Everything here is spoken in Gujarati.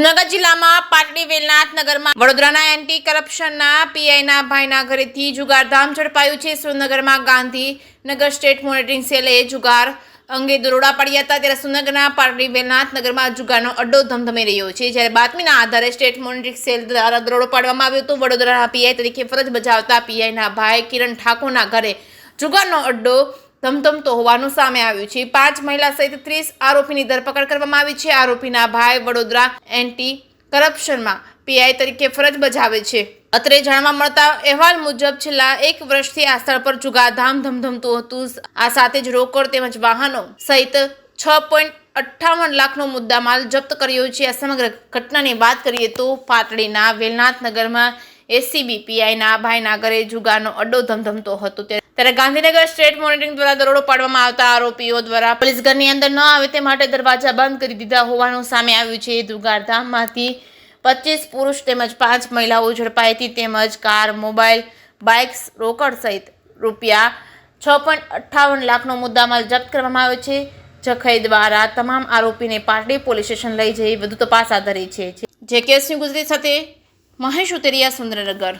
સુરનગર જિલ્લામાં પાટડી વેલનાથ નગરમાં વડોદરાના એન્ટી કરપ્શનના પીઆઈના ભાઈના ઘરેથી જુગારધામ ઝડપાયું છે। સુરનગરમાં ગાંધીનગર સ્ટેટ મોનિટરિંગ સેલે જુગાર અંગે દરોડા પાડ્યા હતા, ત્યારે સુરનગરના પાટડી વેલનાથ નગરમાં જુગારનો અડ્ડો ધમધમી રહ્યો છે। જ્યારે બાતમીના આધારે સ્ટેટ મોનિટરિંગ સેલ દ્વારા દરોડો પાડવામાં આવ્યો હતો। વડોદરાના પીઆઈ તરીકે ફરજ બજાવતા પીઆઈના ભાઈ કિરણ ઠાકોરના ઘરે જુગારનો અડ્ડો ધમધમતો હોવાનું સામે આવ્યું છે। 5 મહિલા સહિત 30 આરોપીની ધરપકડ કરવામાં આવી છે। આરોપીના ભાઈ વડોદરા એન્ટી કરપ્શનમાં પીઆઈ તરીકે ફરજ બજાવે છે। અત્રે જાણવા મળતા અહેવાલ મુજબ છેલ્લા 1 વર્ષથી આ સ્થળ પર જુગારધામ ધમધમતું હતું। આ સાથે જ રોકડ તેમજ વાહનો સહિત 6.58 લાખનો મુદ્દામાલ જપ્ત કર્યો છે। આ સમગ્ર ઘટનાની વાત કરીએ તો પાટડીના વેલનાથ નગરમાં એસીબી પીઆઈના ભાઈના ઘરે જુગારનો અડ્ડો ધમધમતો હતો, ત્યારે ગાંધીનગર સ્ટેટ મોનિટરિંગ દ્વારા દરોડો પાડવામાં આવતા આરોપીઓ દ્વારા પોલીસ ઘરની અંદર ન આવે તે માટે દરવાજા બંધ કરી દીધા હોવાનું સામે આવ્યું છે। જુગારધામમાંથી 25 પુરુષ તેમજ 5 મહિલાઓ ઝડપાઈ હતી, તેમજ કાર, મોબાઈલ, બાઇક્સ, રોકડ સહિત રૂપિયા 6.58 લાખનો મુદ્દામાલ જપ્ત કરવામાં આવ્યો છે। જખઈ દ્વારા તમામ આરોપીને પાટડી પોલીસ સ્ટેશન લઈ જઈ વધુ તપાસ હાથ ધરી છે। જે કેસની ગુજરાતી સાથે મહેશ ઉતરિયા, સુરેન્દ્રનગર।